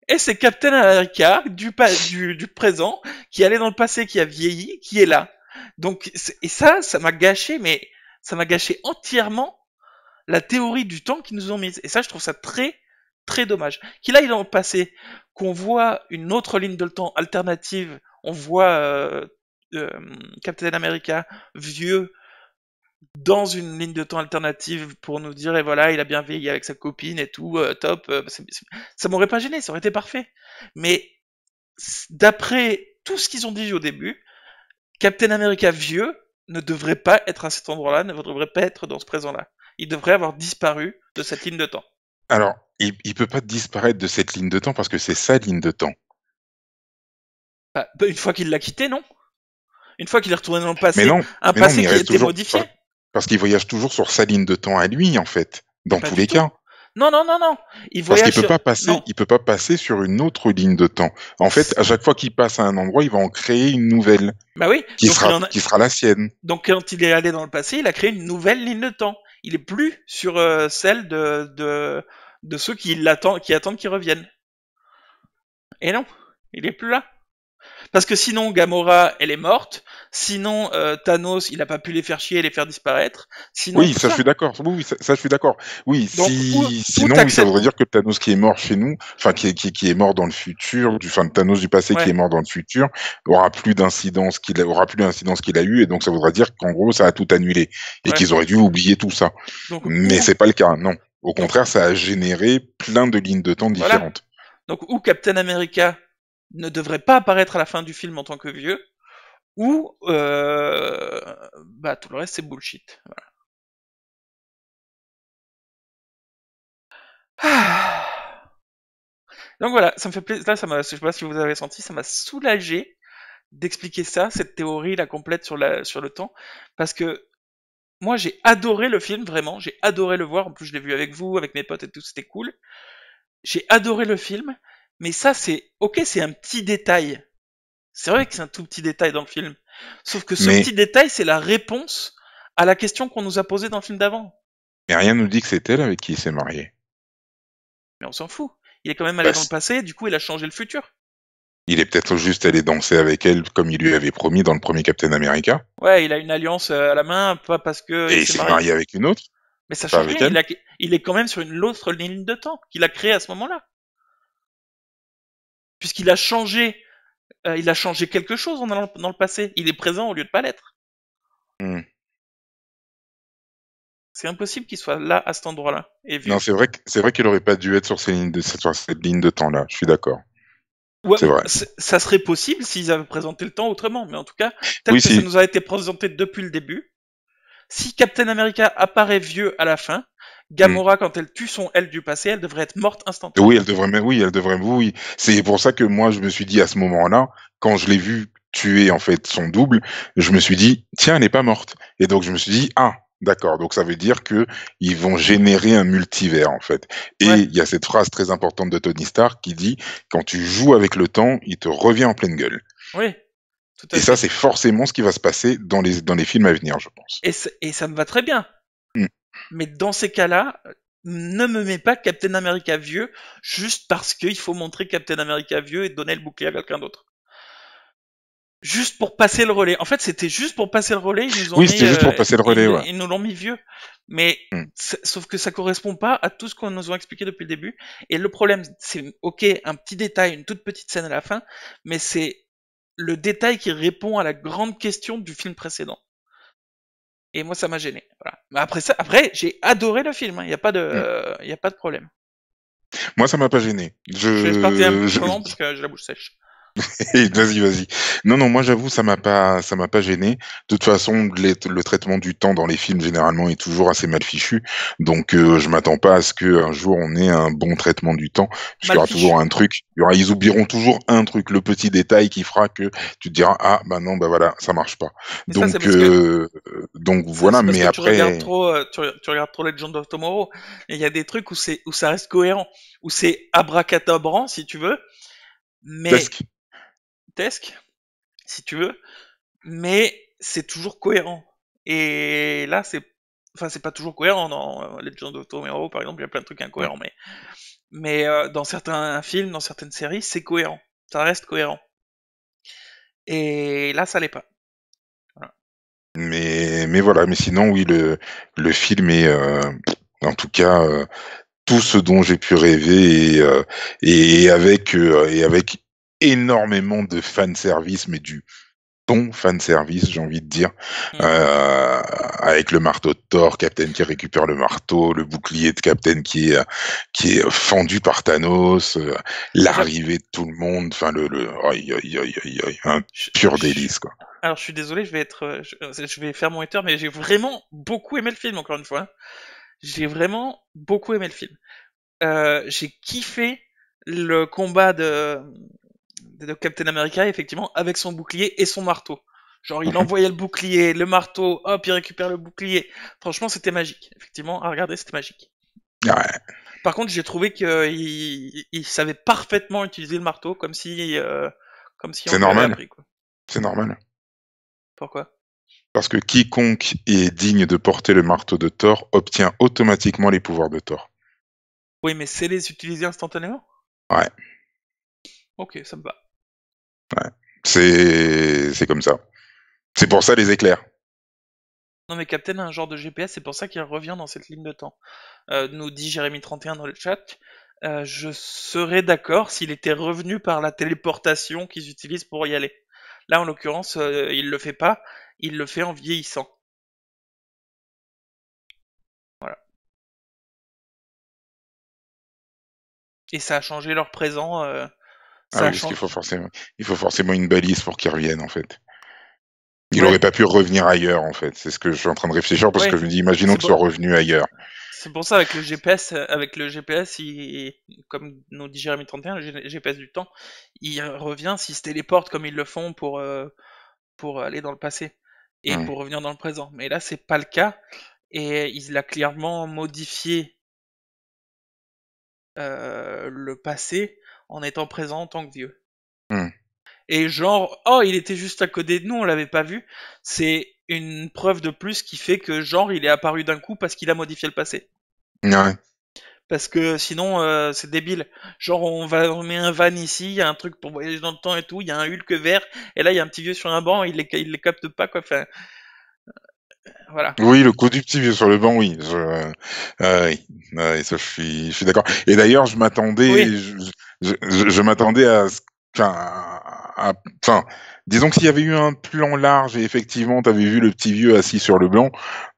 Speaker 1: Et c'est Captain America du présent qui allait dans le passé, qui a vieilli, qui est là. Donc et ça m'a gâché, mais ça m'a gâché entièrement la théorie du temps qu'ils nous ont mise. Et ça, je trouve ça très très dommage. Qu'il aille dans le passé, qu'on voit une autre ligne de temps alternative, on voit Captain America vieux dans une ligne de temps alternative pour nous dire et voilà, il a bien vieilli avec sa copine et tout, top, ça m'aurait pas gêné, ça aurait été parfait. Mais d'après tout ce qu'ils ont dit au début, Captain America vieux ne devrait pas être à cet endroit-là, ne devrait pas être dans ce présent-là. Il devrait avoir disparu de cette ligne de temps.
Speaker 2: Alors, il peut pas disparaître de cette ligne de temps parce que c'est sa ligne de temps.
Speaker 1: Bah, une fois qu'il l'a quitté, non? Une fois qu'il est retourné dans le passé,
Speaker 2: Mais non,
Speaker 1: un
Speaker 2: mais non,
Speaker 1: passé
Speaker 2: mais il
Speaker 1: qui a
Speaker 2: reste
Speaker 1: été
Speaker 2: toujours
Speaker 1: modifié.
Speaker 2: parce qu'il voyage toujours sur sa ligne de temps à lui, en fait, dans
Speaker 1: Pas
Speaker 2: tous
Speaker 1: du
Speaker 2: les
Speaker 1: tout.
Speaker 2: cas.
Speaker 1: Non, non, non, non. Il
Speaker 2: Parce qu'il
Speaker 1: voyage
Speaker 2: peut
Speaker 1: sur...
Speaker 2: pas passer,
Speaker 1: Non.
Speaker 2: il peut pas passer sur une autre ligne de temps. En fait, à chaque fois qu'il passe à un endroit, il va en créer une nouvelle
Speaker 1: Bah oui.
Speaker 2: qui sera la sienne.
Speaker 1: Donc quand il est allé dans le passé, il a créé une nouvelle ligne de temps. Il est plus sur celle de ceux qui attendent qu'il revienne. Et non, il est plus là. Parce que sinon, Gamora, elle est morte. Sinon, Thanos, il a pas pu les faire chier et les faire disparaître. Sinon,
Speaker 2: Oui,
Speaker 1: tout
Speaker 2: ça je
Speaker 1: ça.
Speaker 2: suis d'accord. Oui, ça je suis d'accord. Oui,
Speaker 1: Donc,
Speaker 2: sinon, oui, ça voudrait dire que Thanos qui est mort chez nous, enfin qui est mort dans le futur, Thanos du passé qui est mort dans le futur, aura plus d'incidence qu'il a eu, et donc ça voudrait dire qu'en gros ça a tout annulé et qu'ils auraient dû oublier tout ça.
Speaker 1: Donc,
Speaker 2: mais c'est pas le cas, non. Au contraire, ça a généré plein de lignes de temps différentes.
Speaker 1: Donc, où Captain America ne devrait pas apparaître à la fin du film en tant que vieux, ou tout le reste c'est bullshit. Voilà. Donc voilà, ça me fait plaisir. Là, je sais pas si vous avez senti, ça m'a soulagé d'expliquer ça, cette théorie la complète sur le temps, parce que moi j'ai adoré le film, vraiment, j'ai adoré le voir. En plus, je l'ai vu avec vous, avec mes potes et tout, c'était cool. J'ai adoré le film, mais ça c'est c'est un petit détail. C'est vrai que c'est un tout petit détail dans le film. Sauf que ce petit détail, c'est la réponse à la question qu'on nous a posée dans le film d'avant.
Speaker 2: Mais rien nous dit que c'est elle avec qui il s'est marié.
Speaker 1: Mais on s'en fout. Il est quand même allé dans le passé, du coup il a changé le futur.
Speaker 2: Il est peut-être juste allé danser avec elle comme il lui avait promis dans le premier Captain America.
Speaker 1: Ouais, il a une alliance à la main, pas parce que
Speaker 2: et il s'est marié avec une autre.
Speaker 1: Mais ça change rien, il est quand même sur une autre ligne de temps qu'il a créée à ce moment-là. Puisqu'il a changé quelque chose en allant dans le passé. Il est présent au lieu de pas l'être. C'est impossible qu'il soit là à cet endroit-là.
Speaker 2: Non, c'est vrai qu'il aurait pas dû être sur cette ligne de temps-là. Je suis d'accord.
Speaker 1: Ouais,
Speaker 2: c'est vrai.
Speaker 1: Ça serait possible s'ils avaient présenté le temps autrement, mais en tout cas, tel que ça nous a été présenté depuis le début. Si Captain America apparaît vieux à la fin, Gamora, quand elle tue son elle du passé, elle devrait être morte instantanément.
Speaker 2: Oui, elle devrait. Oui. C'est pour ça que moi, je me suis dit à ce moment-là, quand je l'ai vu tuer en fait son double, je me suis dit, tiens, elle n'est pas morte. Et donc je me suis dit, ah, d'accord. Donc ça veut dire que ils vont générer un multivers en fait. Et il y a cette phrase très importante de Tony Stark qui dit, quand tu joues avec le temps, il te revient en pleine gueule.
Speaker 1: Oui. tout
Speaker 2: Et
Speaker 1: à
Speaker 2: ça,
Speaker 1: fait.
Speaker 2: c'est forcément ce qui va se passer dans les films à venir, je pense.
Speaker 1: Et ça me va très bien.
Speaker 2: Mm.
Speaker 1: Mais dans ces cas-là, ne me mets pas Captain America vieux juste parce qu'il faut montrer Captain America vieux et donner le bouclier à quelqu'un d'autre. Juste pour passer le relais. En fait, c'était juste pour passer le relais. Ils nous ont
Speaker 2: Oui,
Speaker 1: mis,
Speaker 2: c'était juste pour passer le relais, ouais.
Speaker 1: ils nous l'ont mis vieux. Mais
Speaker 2: Mm.
Speaker 1: sauf que ça correspond pas à tout ce qu'on nous a expliqué depuis le début. Et le problème, c'est ok, un petit détail, une toute petite scène à la fin, mais c'est le détail qui répond à la grande question du film précédent. Et moi, ça m'a gêné. Voilà. Mais après ça, après, j'ai adoré le film. Il n'y a pas
Speaker 2: Mm.
Speaker 1: de, y a pas de problème.
Speaker 2: Moi, ça m'a pas gêné.
Speaker 1: Je vais partir un petit moment parce que j'ai la bouche sèche.
Speaker 2: Vas-y, vas-y. Non, non, moi j'avoue, ça m'a pas gêné. De toute façon, le traitement du temps dans les films généralement est toujours assez mal fichu. Donc, je m'attends pas à ce que un jour on ait un bon traitement du temps, puisqu'il y
Speaker 1: Mal
Speaker 2: aura toujours
Speaker 1: fichu.
Speaker 2: un truc. Ils oublieront toujours un truc, le petit détail qui fera que tu te diras ah bah non bah voilà, ça marche pas.
Speaker 1: Mais ça, c'est parce que
Speaker 2: Donc voilà.
Speaker 1: c'est parce
Speaker 2: Mais
Speaker 1: que tu regardes
Speaker 2: après,
Speaker 1: trop, tu regardes trop Legend of Tomorrow. Et il y a des trucs où ça reste cohérent, où c'est abracadabrant si tu veux, mais
Speaker 2: presque.
Speaker 1: tesque si tu veux, mais c'est toujours cohérent. Et là, c'est pas toujours cohérent dans Legend of Tomorrow par exemple. Il y a plein de trucs
Speaker 2: Ouais.
Speaker 1: incohérents, mais dans certains films, dans certaines séries, c'est cohérent. Ça reste cohérent. Et là, ça l'est pas. Voilà.
Speaker 2: Mais voilà. Mais sinon, oui, le film est en tout cas. Tout ce dont j'ai pu rêver et avec énormément de fan service, mais du bon fan service, j'ai envie de dire,
Speaker 1: Mm.
Speaker 2: avec le marteau de Thor, Captain qui récupère le marteau, le bouclier de Captain qui est fendu par Thanos,
Speaker 1: J'aime-
Speaker 2: l'arrivée de tout le monde, enfin aïe, aïe, aïe, aïe, aïe, un
Speaker 1: je-
Speaker 2: pur
Speaker 1: je-
Speaker 2: délice quoi.
Speaker 1: Alors, je suis désolé, je vais faire mon hater, mais j'ai vraiment beaucoup aimé le film, encore une fois. Hein. J'ai vraiment beaucoup aimé le film. J'ai kiffé le combat de Captain America, effectivement, avec son bouclier et son marteau. Genre, il
Speaker 2: Mhm.
Speaker 1: envoyait le bouclier, le marteau, hop, il récupère le bouclier. Franchement, c'était magique. Effectivement, à regarder, c'était magique.
Speaker 2: Ouais,
Speaker 1: Par contre, j'ai trouvé qu'il savait parfaitement utiliser le marteau, comme si on
Speaker 2: c'est
Speaker 1: lui avait
Speaker 2: normal,
Speaker 1: appris, quoi.
Speaker 2: c'est normal.
Speaker 1: Pourquoi?
Speaker 2: Parce que quiconque est digne de porter le marteau de Thor obtient automatiquement les pouvoirs de Thor.
Speaker 1: Oui, mais c'est les utiliser instantanément?
Speaker 2: Ouais,
Speaker 1: Ok, ça me va.
Speaker 2: ouais. C'est comme ça. C'est pour ça les éclairs.
Speaker 1: Non, mais Captain a un genre de GPS, c'est pour ça qu'il revient dans cette ligne de temps. Nous dit Jérémy31 dans le chat. Je serais d'accord s'il était revenu par la téléportation qu'ils utilisent pour y aller. Là, en l'occurrence, il le fait pas, il le fait en vieillissant. Voilà. Et ça a changé leur présent.
Speaker 2: Ah
Speaker 1: Ça a
Speaker 2: oui, parce
Speaker 1: changé.
Speaker 2: il faut forcément une balise pour qu'ils reviennent en fait. Il
Speaker 1: Ouais,
Speaker 2: aurait pas pu revenir ailleurs en fait. C'est ce que je suis en train de réfléchir parce
Speaker 1: ouais.
Speaker 2: que je me dis, imaginons
Speaker 1: C'est
Speaker 2: qu'il soit
Speaker 1: bon.
Speaker 2: revenu ailleurs.
Speaker 1: C'est pour ça avec le GPS, comme nous dit Jérémy 31, le GPS du temps, il revient s'il se téléporte comme ils le font pour aller dans le passé et
Speaker 2: Hmm.
Speaker 1: pour revenir dans le présent. Mais là, c'est pas le cas et il a clairement modifié le passé en étant présent en tant que vieux.
Speaker 2: Hmm.
Speaker 1: Et genre, oh, il était juste à côté de nous, on l'avait pas vu. C'est une preuve de plus qui fait que genre il est apparu d'un coup parce qu'il a modifié le passé.
Speaker 2: Ouais.
Speaker 1: Parce que sinon, c'est débile. Genre, on met un van ici, il y a un truc pour voyager dans le temps et tout, il y a un Hulk vert, et là, il y a un petit vieux sur un banc, il les capte pas, quoi. Enfin, voilà.
Speaker 2: Oui, le coup du petit vieux sur le banc, oui. Oui. Ouais, ça, je suis d'accord. Et d'ailleurs,
Speaker 1: Oui.
Speaker 2: je m'attendais à, enfin, enfin, disons que s'il y avait eu un plan large et effectivement, tu avais vu le petit vieux assis sur le banc,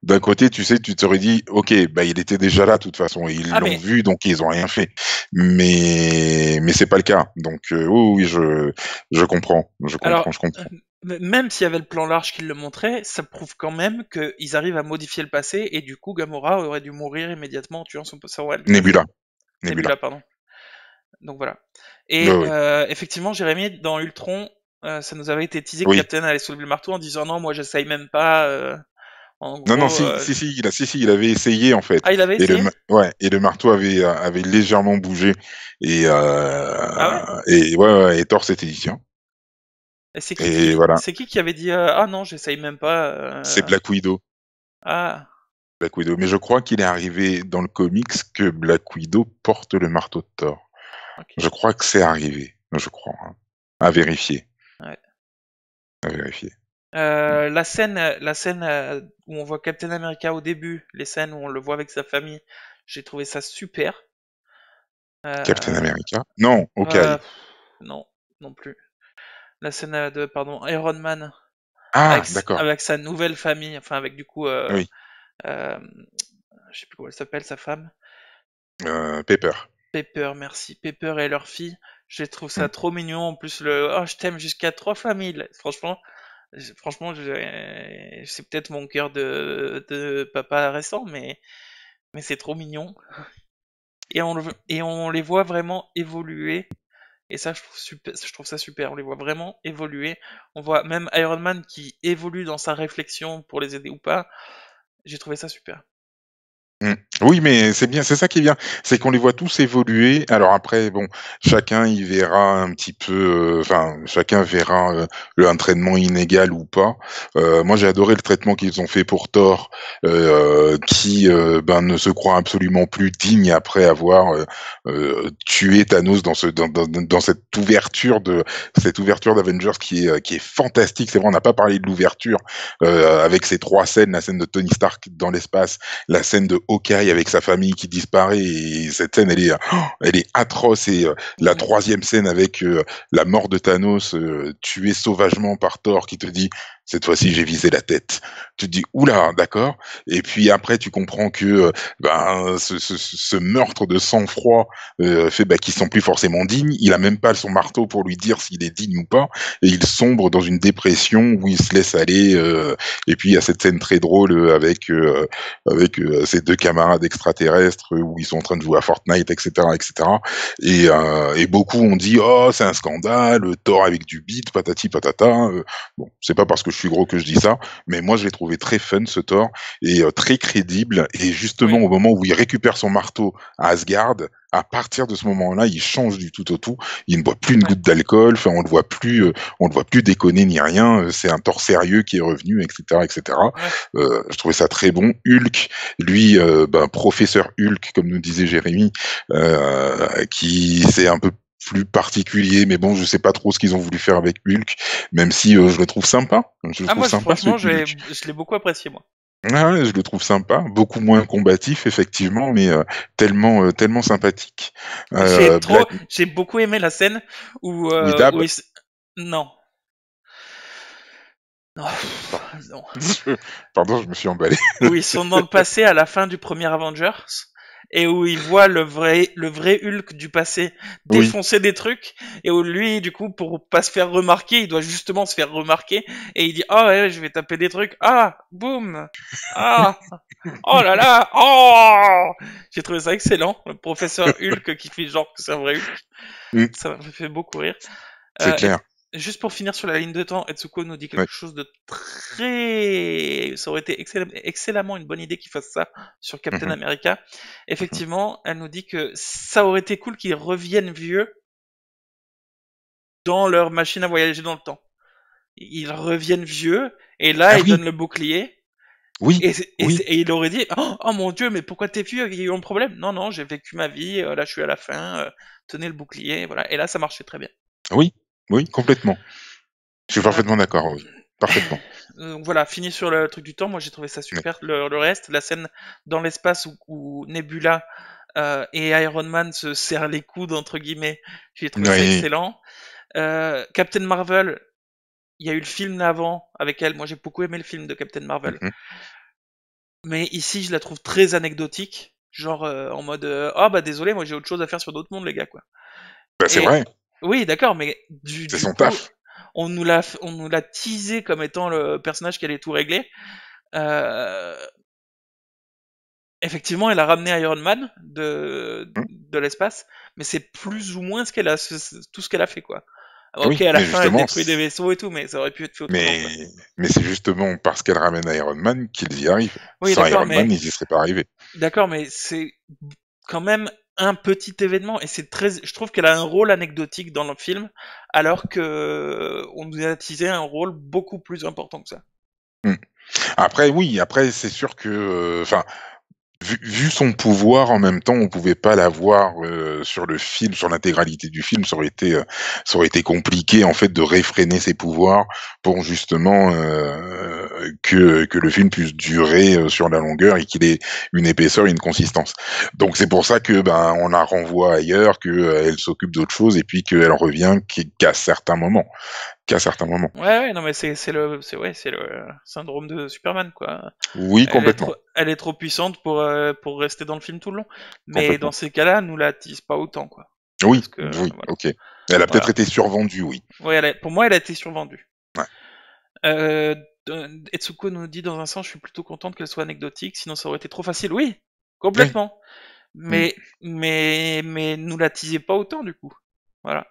Speaker 2: d'un côté, tu sais, tu t'aurais dit, ok, bah, il était déjà là, de toute façon, et ils
Speaker 1: Ah,
Speaker 2: l'ont
Speaker 1: mais,
Speaker 2: vu, donc ils ont rien fait. Mais c'est pas le cas. Donc, oui, oui, je comprends,
Speaker 1: alors,
Speaker 2: je comprends.
Speaker 1: même s'il y avait le plan large qui le montrait, ça prouve quand même qu'ils arrivent à modifier le passé, et du coup, Gamora aurait dû mourir immédiatement en tuant son savoir du passé.
Speaker 2: Nebula, Nebula.
Speaker 1: Nebula, pardon. Donc voilà.
Speaker 2: Oui,
Speaker 1: Et
Speaker 2: oui.
Speaker 1: effectivement, Jérémy, dans Ultron, ça nous avait été teasé que
Speaker 2: Oui.
Speaker 1: Captain allait soulever le marteau en disant non, moi j'essaye même pas. En
Speaker 2: Non, non,
Speaker 1: gros,
Speaker 2: il avait essayé en fait.
Speaker 1: ah, il avait essayé?
Speaker 2: Ouais, et le marteau avait légèrement bougé
Speaker 1: Ah ouais?
Speaker 2: et ouais, ouais, et Thor s'était dit tiens.
Speaker 1: Et
Speaker 2: Et voilà,
Speaker 1: c'est qui avait dit ah non, j'essaye même pas.
Speaker 2: c'est Black Widow.
Speaker 1: Ah,
Speaker 2: Black Widow. Mais je crois qu'il est arrivé dans le comics que Black Widow porte le marteau de Thor.
Speaker 1: ok.
Speaker 2: Je crois que c'est arrivé. Je crois. Hein. À vérifier.
Speaker 1: Ouais.
Speaker 2: À vérifier.
Speaker 1: La scène où on voit Captain America au début, les scènes où on le voit avec sa famille, j'ai trouvé ça super.
Speaker 2: Captain
Speaker 1: Euh,
Speaker 2: America? Non,
Speaker 1: euh,
Speaker 2: Hawkeye.
Speaker 1: pff, non, non plus. La scène de, pardon, Iron Man
Speaker 2: Ah, d'accord.
Speaker 1: avec sa nouvelle famille, enfin avec du coup,
Speaker 2: Oui.
Speaker 1: euh, je sais plus comment elle s'appelle, sa femme.
Speaker 2: Pepper.
Speaker 1: Pepper, merci. Pepper et leur fille. Je trouve ça
Speaker 2: Mm.
Speaker 1: trop mignon. En plus, le oh, je t'aime jusqu'à 3 fois 1000. Franchement, franchement, c'est peut-être mon cœur de papa récent, mais c'est trop mignon. Et on les voit vraiment évoluer. Et ça, je trouve ça super. On les voit vraiment évoluer. On voit même Iron Man qui évolue dans sa réflexion pour les aider ou pas. J'ai trouvé ça super.
Speaker 2: Mm. Oui, mais c'est bien, c'est ça qui est bien, c'est qu'on les voit tous évoluer. Alors après, bon, chacun y verra un petit peu, enfin, chacun verra l'entraînement inégal ou pas. Moi, j'ai adoré le traitement qu'ils ont fait pour Thor, qui ben ne se croit absolument plus digne après avoir tué Thanos dans cette ouverture d'Avengers qui est fantastique. C'est vrai, on n'a pas parlé de l'ouverture avec ces trois scènes, la scène de Tony Stark dans l'espace, la scène de Hawkeye avec sa famille qui disparaît, et cette scène elle est atroce, et la
Speaker 1: Mhm.
Speaker 2: troisième scène avec la mort de Thanos tué sauvagement par Thor qui te dit cette fois-ci j'ai visé la tête. Tu te dis oula, d'accord, et puis après tu comprends que ben, ce meurtre de sang-froid fait bah, qu'ils sont plus forcément dignes. Il a même pas son marteau pour lui dire s'il est digne ou pas, et il sombre dans une dépression où il se laisse aller, et puis il y a cette scène très drôle avec ses deux camarades extraterrestres où ils sont en train de jouer à Fortnite, etc., etc. Et beaucoup ont dit oh c'est un scandale, Thor avec du beat, patati patata. Bon, c'est pas parce que je suis gros que je dis ça, mais moi je l'ai trouvé très fun ce Thor et très crédible. Et justement
Speaker 1: Oui.
Speaker 2: au moment où il récupère son marteau à Asgard, à partir de ce moment-là, il change du tout au tout. Il ne boit plus une
Speaker 1: Ouais.
Speaker 2: goutte d'alcool. Enfin, on le voit plus déconner ni rien. C'est un Thor sérieux qui est revenu, etc., etc.
Speaker 1: Ouais.
Speaker 2: Je trouvais ça très bon. Hulk, lui, ben, professeur Hulk, comme nous disait Jérémy, qui c'est un peu plus particulier, mais bon, je sais pas trop ce qu'ils ont voulu faire avec Hulk, même si je le trouve sympa. Je le
Speaker 1: Ah
Speaker 2: trouve
Speaker 1: moi,
Speaker 2: sympa ce
Speaker 1: franchement,
Speaker 2: Hulk.
Speaker 1: je l'ai beaucoup apprécié moi.
Speaker 2: Ah ouais, je le trouve sympa, beaucoup moins combatif effectivement, mais tellement sympathique. Black,
Speaker 1: J'ai beaucoup aimé la scène où
Speaker 2: Widab,
Speaker 1: non, non,
Speaker 2: pardon,
Speaker 1: non,
Speaker 2: pardon, je me suis emballé.
Speaker 1: où ils sont dans le passé à la fin du premier Avengers et où ils voient le vrai Hulk du passé
Speaker 2: Oui,
Speaker 1: défoncer des trucs et où lui, du coup, pour pas se faire remarquer, il doit justement se faire remarquer et il dit ah ouais, je vais taper des trucs, ah boum, ah oh là là, oh, j'ai trouvé ça excellent, le professeur Hulk qui fait genre que c'est un vrai Hulk,
Speaker 2: mm,
Speaker 1: ça m'a fait beaucoup rire.
Speaker 2: c'est
Speaker 1: Et
Speaker 2: clair.
Speaker 1: juste pour finir sur la ligne de temps, Etsuko nous dit quelque
Speaker 2: Ouais.
Speaker 1: chose de très... Ça aurait été excellemment une bonne idée qu'il fasse ça sur Captain
Speaker 2: Mhm,
Speaker 1: America.
Speaker 2: mhm.
Speaker 1: Effectivement, elle nous dit que ça aurait été cool qu'ils reviennent vieux dans leur machine à voyager dans le temps. Ils reviennent vieux, et là,
Speaker 2: Ah
Speaker 1: ils
Speaker 2: oui,
Speaker 1: donnent le bouclier,
Speaker 2: oui, oui,
Speaker 1: et il aurait dit oh mon dieu, mais pourquoi t'es vieux? Il y a eu un problème? Non, non, j'ai vécu ma vie, là je suis à la fin, tenez le bouclier, voilà. Et là, ça marchait très bien.
Speaker 2: oui, oui, complètement. Je suis
Speaker 1: Voilà.
Speaker 2: parfaitement d'accord, oui, parfaitement.
Speaker 1: Donc voilà, fini sur le truc du temps, moi j'ai trouvé ça
Speaker 2: Ouais.
Speaker 1: super. Le reste, la scène dans l'espace où Nebula et Iron Man se serrent les coudes, entre guillemets, j'ai trouvé ça
Speaker 2: Oui.
Speaker 1: excellent. Captain Marvel, il y a eu le film avant avec elle, moi j'ai beaucoup aimé le film de Captain Marvel.
Speaker 2: Mhm.
Speaker 1: Mais ici, je la trouve très anecdotique, genre en mode ah bah désolé, moi j'ai autre chose à faire sur d'autres mondes, les gars, quoi.
Speaker 2: Bah, c'est
Speaker 1: Et
Speaker 2: vrai,
Speaker 1: oui, d'accord, mais
Speaker 2: c'est
Speaker 1: du
Speaker 2: son
Speaker 1: coup,
Speaker 2: taf.
Speaker 1: on nous l'a teasé comme étant le personnage qui allait tout régler. Euh, Effectivement, elle a ramené Iron Man
Speaker 2: Hmm.
Speaker 1: de l'espace, mais c'est plus ou moins ce qu'elle a, tout ce qu'elle a fait, quoi. Ok,
Speaker 2: Oui,
Speaker 1: à la
Speaker 2: mais
Speaker 1: fin, elle
Speaker 2: justement,
Speaker 1: détruit des vaisseaux et tout, mais ça aurait pu être fait autrement,
Speaker 2: mais,
Speaker 1: quoi.
Speaker 2: mais c'est justement parce qu'elle ramène Iron Man qu'ils y arrivent.
Speaker 1: Oui,
Speaker 2: Sans Iron Man, ils y seraient pas arrivés.
Speaker 1: d'accord, mais c'est quand même un petit événement et je trouve qu'elle a un rôle anecdotique dans le film alors que on nous a teasé un rôle beaucoup plus important que ça.
Speaker 2: Hmm. Après, oui, après, c'est sûr que, enfin, vu son pouvoir, en même temps, on pouvait pas l'avoir sur le film, sur l'intégralité du film. Ça aurait été compliqué en fait de réfréner ses pouvoirs pour justement que le film puisse durer sur la longueur et qu'il ait une épaisseur, et une consistance. Donc c'est pour ça que ben on la renvoie ailleurs, que elle s'occupe d'autre chose et puis qu'elle revient qu'à certains moments, qu'à certains moments.
Speaker 1: Ouais, ouais, non mais c'est le syndrome de Superman quoi.
Speaker 2: Oui, complètement,
Speaker 1: Elle est trop puissante pour rester dans le film tout le long. Mais dans
Speaker 2: complètement.
Speaker 1: ces cas-là, nous la tease pas autant quoi.
Speaker 2: Oui,
Speaker 1: Parce que
Speaker 2: oui,
Speaker 1: voilà.
Speaker 2: ok. Elle a peut-être
Speaker 1: Voilà.
Speaker 2: été survendue, oui.
Speaker 1: Ouais, pour moi, elle a été survendue.
Speaker 2: Ouais.
Speaker 1: Euh, Etsuko nous dit dans un sens, je suis plutôt contente qu'elle soit anecdotique, sinon ça aurait été trop facile. Oui,
Speaker 2: Oui.
Speaker 1: complètement.
Speaker 2: Mm.
Speaker 1: Mais nous la teasez pas autant du coup. Voilà.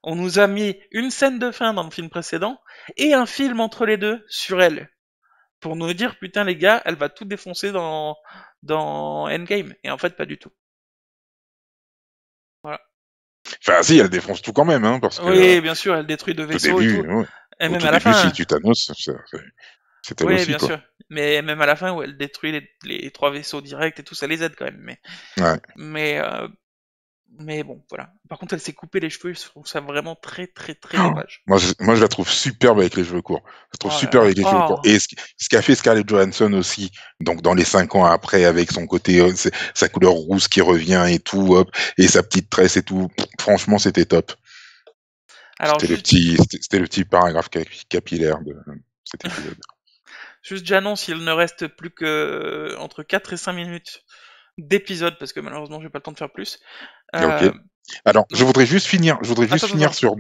Speaker 1: On nous a mis une scène de fin dans le film précédent et un film entre les deux sur elle pour nous dire putain les gars, elle va tout défoncer dans Endgame et en fait pas du tout. Voilà.
Speaker 2: Enfin, si, elle défonce tout quand même, hein, parce que
Speaker 1: Oui, bien sûr, elle détruit deux
Speaker 2: au
Speaker 1: vaisseaux et tout.
Speaker 2: début, ouais.
Speaker 1: Et
Speaker 2: Au
Speaker 1: même
Speaker 2: tout
Speaker 1: à la
Speaker 2: début,
Speaker 1: fin.
Speaker 2: si tu Thanos, c'est elle
Speaker 1: Oui,
Speaker 2: aussi,
Speaker 1: bien
Speaker 2: quoi.
Speaker 1: sûr. Mais même à la fin où elle détruit les trois vaisseaux directs et tout, ça les aide quand même.
Speaker 2: Ouais.
Speaker 1: Mais, euh, mais bon, voilà. Par contre, elle s'est coupé les cheveux, je trouve ça vraiment très très très
Speaker 2: Oh,
Speaker 1: dommage.
Speaker 2: moi, je la trouve superbe avec les cheveux courts. Je la trouve
Speaker 1: Oh là
Speaker 2: superbe
Speaker 1: là.
Speaker 2: avec les cheveux courts.
Speaker 1: Oh.
Speaker 2: Et ce qu'a fait Scarlett Johansson aussi, donc dans les 5 ans après, avec son côté, sa couleur rousse qui revient et tout, hop, et sa petite tresse et tout, franchement, c'était top.
Speaker 1: Alors
Speaker 2: C'était le petit paragraphe capillaire de cet épisode.
Speaker 1: juste j'annonce, il ne reste plus que entre 4 et 5 minutes d'épisode, parce que malheureusement j'ai pas le temps de faire plus.
Speaker 2: Ok.
Speaker 1: Euh,
Speaker 2: Alors,
Speaker 1: donc,
Speaker 2: je voudrais juste finir
Speaker 1: attends.
Speaker 2: sur.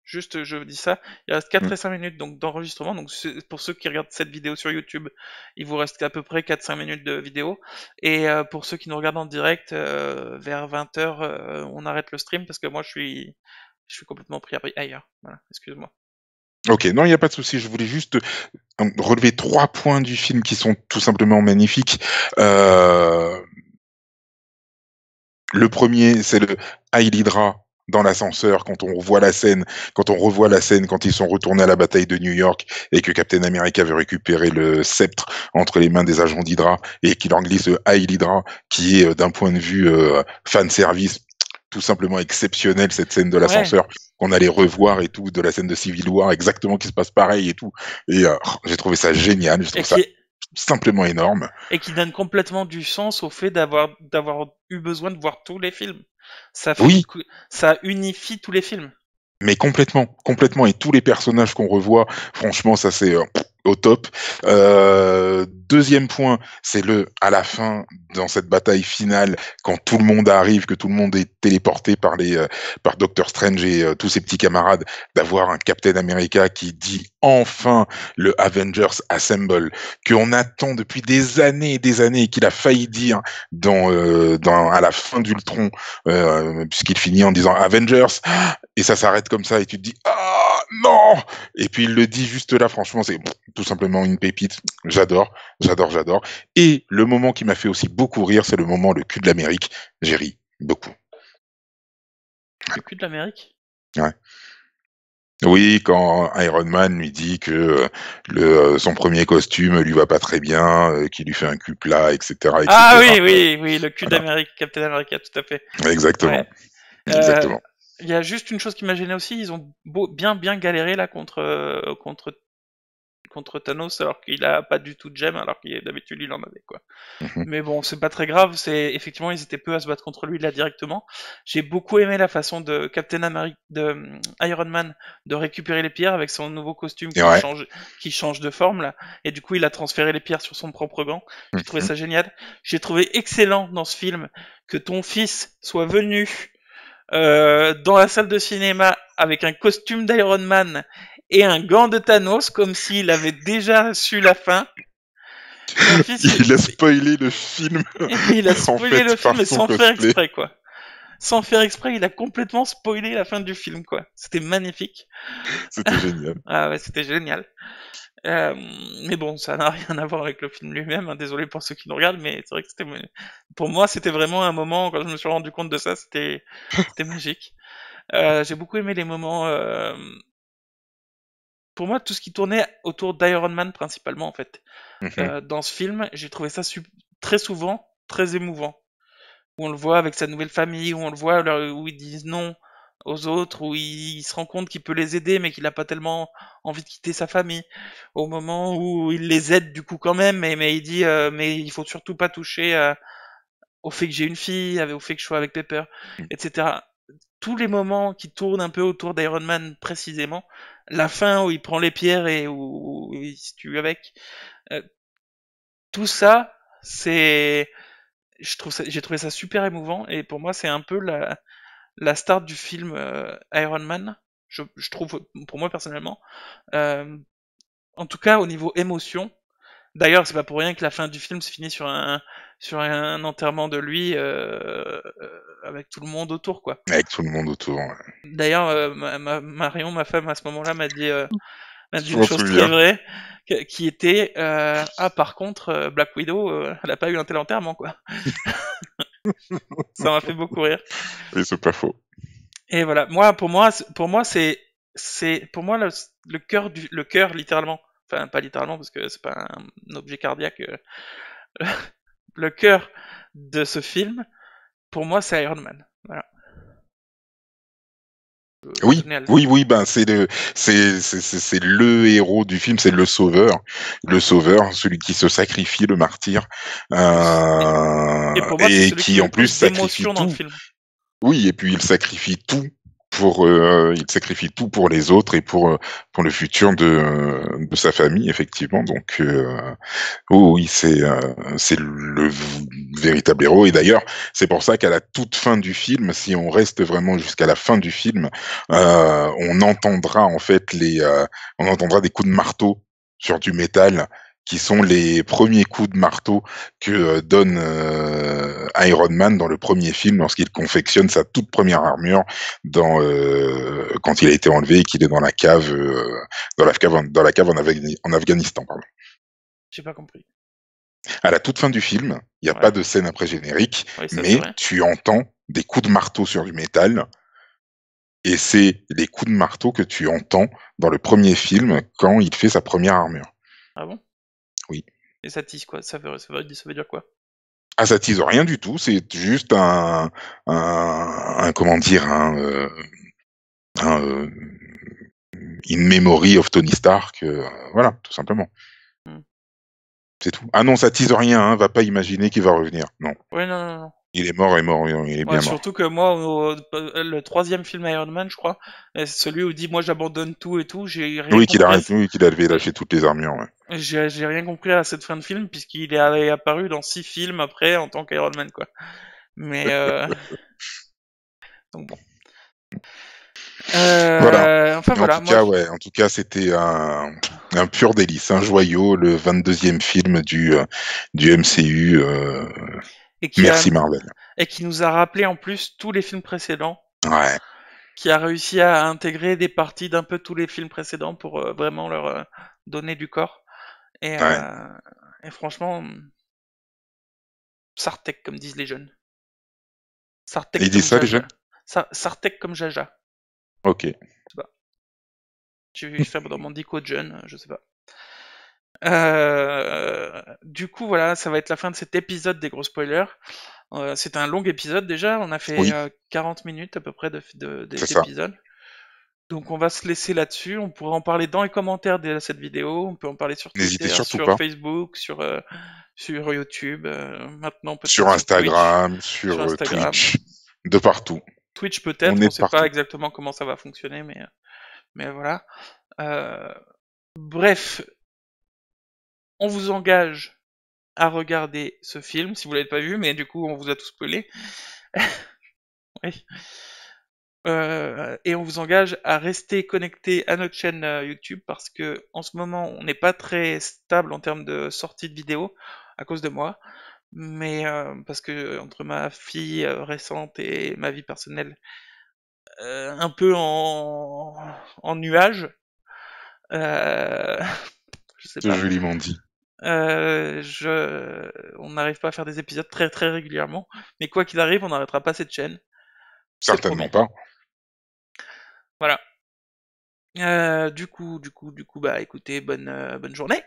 Speaker 1: Juste, je dis ça. Il reste 4 et 5 minutes donc d'enregistrement. Donc, pour ceux qui regardent cette vidéo sur YouTube, il vous reste à peu près 4-5 minutes de vidéo. Et pour ceux qui nous regardent en direct, vers 20h, on arrête le stream parce que moi, je suis complètement pris ailleurs. Voilà, excuse-moi.
Speaker 2: Ok, non, il n'y a pas de souci. Je voulais juste relever 3 points du film qui sont tout simplement magnifiques. Le premier, c'est le Heil Hydra dans l'ascenseur quand on revoit la scène, quand ils sont retournés à la bataille de New York et que Captain America veut récupérer le sceptre entre les mains des agents d'Hydra et qu'il en glisse le Heil Hydra qui est d'un point de vue fan service tout simplement exceptionnel, cette scène de
Speaker 1: Ouais.
Speaker 2: l'ascenseur qu'on allait revoir et tout, de la scène de Civil War, exactement qui se passe pareil et tout. Et j'ai trouvé ça génial, j'ai
Speaker 1: Et
Speaker 2: trouvé ça
Speaker 1: qui,
Speaker 2: simplement énorme.
Speaker 1: et qui donne complètement du sens au fait d'avoir eu besoin de voir tous les films.
Speaker 2: Oui,
Speaker 1: Ça unifie tous les films.
Speaker 2: mais complètement, complètement. Et tous les personnages qu'on revoit, franchement, ça c'est au top. Deuxième point, c'est à la fin, dans cette bataille finale, quand tout le monde arrive, que tout le monde est téléporté par Doctor Strange et tous ses petits camarades, d'avoir un Captain America qui dit enfin le Avengers Assemble, qu'on attend depuis des années et des années, et qu'il a failli dire à la fin d'Ultron, puisqu'il finit en disant Avengers, et ça s'arrête comme ça, et tu te dis ah non, et puis il le dit juste là, franchement, c'est tout simplement une pépite. J'adore, j'adore, j'adore. Et le moment qui m'a fait aussi beaucoup rire, c'est le moment le cul de l'Amérique. J'ai ri beaucoup.
Speaker 1: Le cul de l'Amérique.
Speaker 2: Ouais. Oui, quand Iron Man lui dit que son premier costume lui va pas très bien, qu'il lui fait un cul plat, etc.,
Speaker 1: Ah
Speaker 2: etc.
Speaker 1: oui, le cul
Speaker 2: Voilà.
Speaker 1: d'Amérique, Captain America, tout à fait.
Speaker 2: Exactement,
Speaker 1: Ouais. Euh,
Speaker 2: exactement.
Speaker 1: Il y a juste une chose qui m'a gêné aussi, ils ont bien galéré là contre Thanos alors qu'il a pas du tout de gemme alors qu'il d'habitude il en avait quoi.
Speaker 2: Mhm.
Speaker 1: Mais bon, c'est pas très grave, c'est effectivement ils étaient peu à se battre contre lui là directement. J'ai beaucoup aimé la façon de Captain America de Iron Man de récupérer les pierres avec son nouveau costume
Speaker 2: Et ouais.
Speaker 1: qui change de forme là et du coup il a transféré les pierres sur son propre gant. J'ai trouvé
Speaker 2: Mhm.
Speaker 1: ça génial. J'ai trouvé excellent dans ce film que ton fils soit venu dans la salle de cinéma avec un costume d'Iron Man et un gant de Thanos comme s'il avait déjà su la fin. Ton fils,
Speaker 2: Il a spoilé le film
Speaker 1: il a
Speaker 2: en
Speaker 1: spoilé le
Speaker 2: fait
Speaker 1: film
Speaker 2: par
Speaker 1: mais
Speaker 2: son
Speaker 1: sans faire
Speaker 2: cosplay.
Speaker 1: exprès quoi. Sans faire exprès, il a complètement spoilé la fin du film quoi. C'était magnifique.
Speaker 2: C'était génial.
Speaker 1: Ah ouais, c'était génial. Euh, mais bon, ça n'a rien à voir avec le film lui-même, hein, désolé pour ceux qui nous regardent, mais c'est vrai que pour moi, c'était vraiment un moment, quand je me suis rendu compte de ça, c'était magique. J'ai beaucoup aimé les moments, pour moi, tout ce qui tournait autour d'Iron Man principalement, en fait.
Speaker 2: Mhm.
Speaker 1: Dans ce film, j'ai trouvé ça très souvent très émouvant. Où on le voit avec sa nouvelle famille, où on le voit où ils disent non aux autres, où il se rend compte qu'il peut les aider, mais qu'il n'a pas tellement envie de quitter sa famille. Au moment où il les aide du coup quand même, mais il dit mais il faut surtout pas toucher au fait que j'ai une fille, au fait que je sois avec Pepper, etc. Tous les moments qui tournent un peu autour d'Iron Man précisément, la fin où il prend les pierres et où il se tue avec, euh, tout ça, c'est j'ai trouvé ça super émouvant et pour moi c'est un peu la start du film Iron Man. Je trouve pour moi personnellement, euh, en tout cas au niveau émotion. D'ailleurs, c'est pas pour rien que la fin du film se finit sur un enterrement de lui avec tout le monde autour, quoi.
Speaker 2: Avec tout le monde autour. Ouais.
Speaker 1: D'ailleurs, Marion, ma femme, à ce moment-là, m'a dit
Speaker 2: Je
Speaker 1: une
Speaker 2: m'en
Speaker 1: chose très
Speaker 2: souviens.
Speaker 1: vraie, qui était ah par contre Black Widow, elle a pas eu un tel enterrement, quoi. Ça m'a fait beaucoup rire.
Speaker 2: Oui, c'est pas faux.
Speaker 1: Et voilà, moi pour moi c'est pour moi le cœur littéralement, enfin pas littéralement parce que c'est pas un objet cardiaque, le cœur de ce film, pour moi c'est Iron Man. Voilà, je
Speaker 2: Oui,
Speaker 1: tenais à le dire.
Speaker 2: oui, oui, ben c'est le héros du film, c'est le sauveur, celui qui se sacrifie, le martyr,
Speaker 1: Et pour moi c'est
Speaker 2: et
Speaker 1: celui qui
Speaker 2: qui
Speaker 1: met
Speaker 2: en
Speaker 1: le
Speaker 2: plus
Speaker 1: plus
Speaker 2: sacrifie
Speaker 1: d'émotion dans le
Speaker 2: tout.
Speaker 1: film.
Speaker 2: Oui, et puis il sacrifie tout pour les autres et pour le futur de sa famille, effectivement. Donc, oh oui, c'est véritable héros. Et d'ailleurs, c'est pour ça qu'à la toute fin du film, si on reste vraiment jusqu'à la fin du film, on entendra en fait on entendra des coups de marteau sur du métal qui sont les premiers coups de marteau que donne Iron Man dans le premier film lorsqu'il confectionne sa toute première armure quand il a été enlevé et qu'il est dans la cave en Afghanistan, pardon.
Speaker 1: J'ai pas compris.
Speaker 2: À la toute fin du film, il n'y a pas
Speaker 1: Ouais,
Speaker 2: de scène après générique,
Speaker 1: oui ça c'est
Speaker 2: mais
Speaker 1: vrai.
Speaker 2: tu entends des coups de marteau sur du métal, et c'est les coups de marteau que tu entends dans le premier film quand il fait sa première armure.
Speaker 1: Ah bon?
Speaker 2: Oui.
Speaker 1: Et ça tisse quoi? Ça veut dire quoi?
Speaker 2: Ah, ça tease rien du tout, c'est juste comment dire, un, in memory of Tony Stark, voilà, tout simplement.
Speaker 1: Hmm.
Speaker 2: C'est tout. Ah non, ça tease rien, hein, va pas imaginer qu'il va revenir. Non.
Speaker 1: Ouais non non non.
Speaker 2: Il est mort, il est
Speaker 1: Ouais,
Speaker 2: bien mort.
Speaker 1: surtout que moi, le troisième film Iron Man, je crois, c'est celui où il dit moi j'abandonne tout et tout, j'ai rien
Speaker 2: Oui, qu'il
Speaker 1: compris
Speaker 2: arrête, oui, qu'il avait
Speaker 1: euh,
Speaker 2: lâché toutes les armures, ouais.
Speaker 1: j'ai rien compris à cette fin de film puisqu'il est apparu dans 6 films après en tant qu'Iron Man quoi. Mais donc bon.
Speaker 2: Voilà.
Speaker 1: Enfin
Speaker 2: En
Speaker 1: voilà,
Speaker 2: tout cas, ouais, en tout cas, c'était un pur délice, un joyau, le 22e film du MCU.
Speaker 1: et qui a
Speaker 2: Merci Marvel.
Speaker 1: et qui nous a rappelé en plus tous les films précédents,
Speaker 2: Ouais,
Speaker 1: qui a réussi à intégrer des parties d'un peu tous les films précédents pour vraiment leur donner du corps. Et,
Speaker 2: ouais.
Speaker 1: euh, et franchement, Sartek comme disent les jeunes.
Speaker 2: Il
Speaker 1: Sartek
Speaker 2: dit
Speaker 1: comme
Speaker 2: ça, les
Speaker 1: Jaja.
Speaker 2: jeunes?
Speaker 1: Sartek comme Jaja.
Speaker 2: Ok.
Speaker 1: Je sais pas. J'ai fait dans mon dico de jeune, je sais pas. Du coup, voilà, ça va être la fin de cet épisode des gros spoilers. C'est un long épisode déjà, on a fait
Speaker 2: Oui,
Speaker 1: 40 minutes à peu près
Speaker 2: c'est ça.
Speaker 1: d'épisode. Donc on va se laisser là-dessus, on pourra en parler dans les commentaires de cette vidéo, on peut en parler sur
Speaker 2: N'hésitez
Speaker 1: Twitter,
Speaker 2: surtout
Speaker 1: sur
Speaker 2: pas.
Speaker 1: Facebook, sur YouTube, maintenant
Speaker 2: Sur
Speaker 1: peut-être sur Twitch,
Speaker 2: Instagram,
Speaker 1: sur
Speaker 2: sur
Speaker 1: Instagram.
Speaker 2: Twitch, de partout.
Speaker 1: Twitch
Speaker 2: On
Speaker 1: peut-être,
Speaker 2: est
Speaker 1: on
Speaker 2: de
Speaker 1: sait pas
Speaker 2: partout.
Speaker 1: exactement comment ça va fonctionner, mais voilà. Euh, Bref, on vous engage à regarder ce film si vous l'avez pas vu, mais du coup on vous a tout spoilé. Oui. Et on vous engage à rester connecté à notre chaîne YouTube parce que en ce moment on n'est pas très stable en termes de sortie de vidéos à cause de moi, mais parce que entre ma fille récente et ma vie personnelle, un peu en nuage, euh, je sais
Speaker 2: C'est
Speaker 1: pas.
Speaker 2: joliment dit.
Speaker 1: On n'arrive pas à faire des épisodes très très régulièrement, mais quoi qu'il arrive, on n'arrêtera pas cette chaîne. C'est
Speaker 2: Certainement
Speaker 1: promis.
Speaker 2: pas.
Speaker 1: Voilà. Bah écoutez, bonne journée.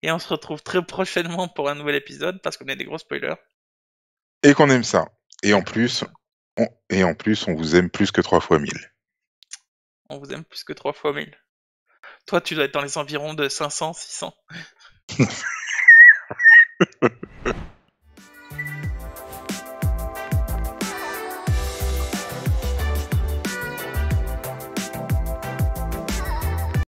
Speaker 1: Et on se retrouve très prochainement pour un nouvel épisode parce qu'on est des gros spoilers.
Speaker 2: Et qu'on aime ça. Et en
Speaker 1: Et qu'on aime
Speaker 2: plus,
Speaker 1: ça.
Speaker 2: on vous aime plus que 3 fois 1000.
Speaker 1: On vous aime plus que 3 fois 1000. Toi, tu dois être dans les environs de 500, 600.